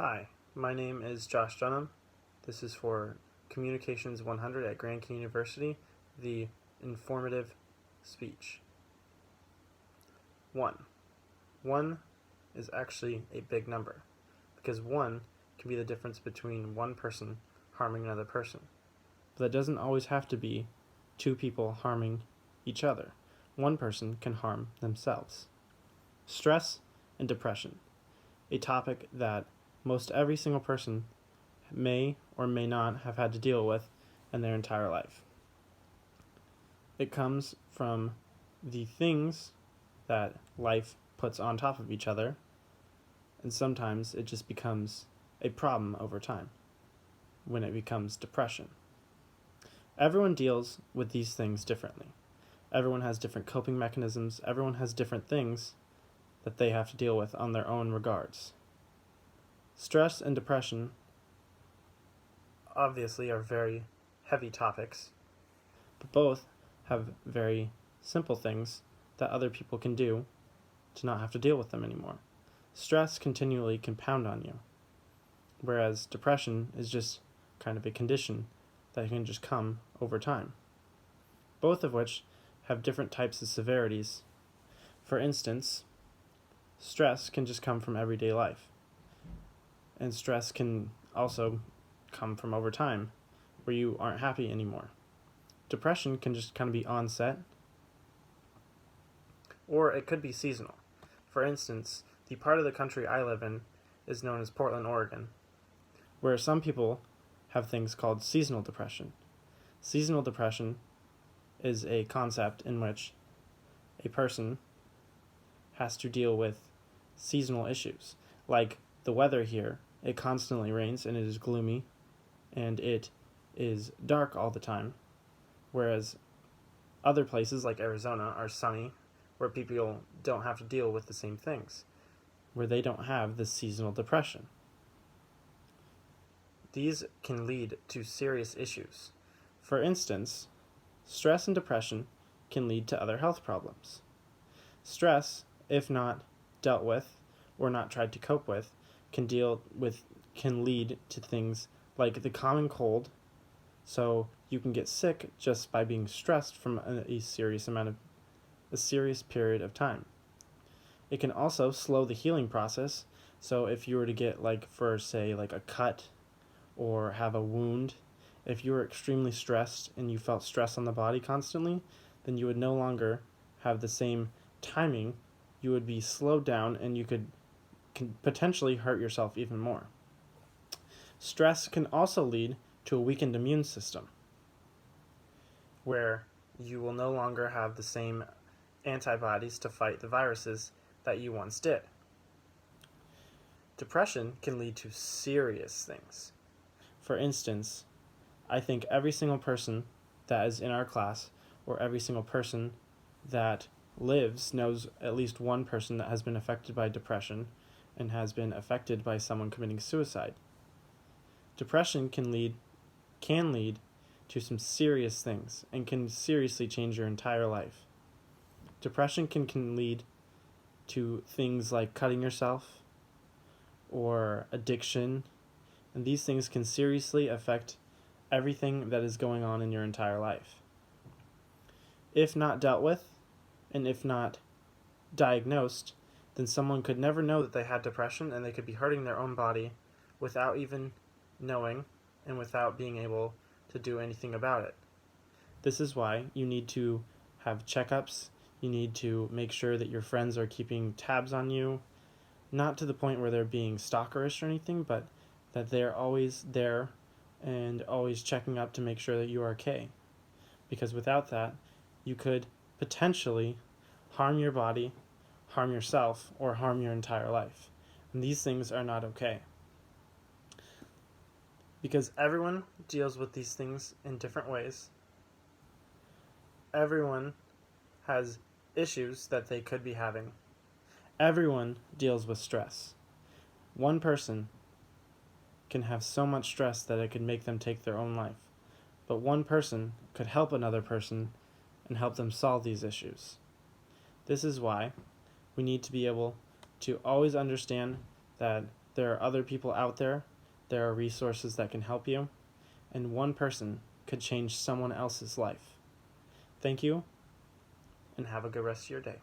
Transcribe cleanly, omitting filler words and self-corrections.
Hi, my name is Josh Dunham. This is for Communications 100 at Grand Canyon University, the informative speech. 1. 1 is actually a big number, because 1 can be the difference between one person harming another person. But that doesn't always have to be two people harming each other. One person can harm themselves. Stress and depression, a topic that most every single person may or may not have had to deal with in their entire life. It comes from the things that life puts on top of each other, and sometimes it just becomes a problem over time when it becomes depression. Everyone deals with these things differently. Everyone has different coping mechanisms. Everyone has different things that they have to deal with on their own regards. Stress and depression obviously are very heavy topics, but both have very simple things that other people can do to not have to deal with them anymore. Stress continually compound on you, whereas depression is just kind of a condition that can just come over time, both of which have different types of severities. For instance, stress can just come from everyday life, and stress can also come from over time, where you aren't happy anymore. Depression can just kind of be onset, or it could be seasonal. For instance, the part of the country I live in is known as Portland, Oregon, where some people have things called seasonal depression. Seasonal depression is a concept in which a person has to deal with seasonal issues, like the weather here. It constantly rains and it is gloomy and it is dark all the time, whereas other places like Arizona are sunny, where people don't have to deal with the same things, where they don't have this seasonal depression. These can lead to serious issues. For instance, stress and depression can lead to other health problems. Stress, if not dealt with or not tried to cope with, can lead to things like the common cold. So you can get sick just by being stressed from a serious period of time. It can also slow the healing process. So if you were to get a cut or have a wound, if you were extremely stressed and you felt stress on the body constantly, then you would no longer have the same timing. You would be slowed down and you can potentially hurt yourself even more. Stress can also lead to a weakened immune system, where you will no longer have the same antibodies to fight the viruses that you once did. Depression can lead to serious things. For instance, I think every single person that is in our class, or every single person that lives, knows at least one person that has been affected by depression and has been affected by someone committing suicide. Depression can lead to some serious things and can seriously change your entire life. Depression can lead to things like cutting yourself or addiction, and these things can seriously affect everything that is going on in your entire life. If not dealt with, and if not diagnosed, then someone could never know that they had depression, and they could be hurting their own body without even knowing and without being able to do anything about it. This is why you need to have checkups. You need to make sure that your friends are keeping tabs on you, not to the point where they're being stalkerish or anything, but that they're always there and always checking up to make sure that you are okay. Because without that, you could potentially harm your body, harm yourself, or harm your entire life. And these things are not okay. Because everyone deals with these things in different ways. Everyone has issues that they could be having. Everyone deals with stress. One person can have so much stress that it could make them take their own life. But one person could help another person and help them solve these issues. This is why we need to be able to always understand that There are other people out there. There are resources that can help you. And one person could change someone else's life. Thank you, and have a good rest of your day.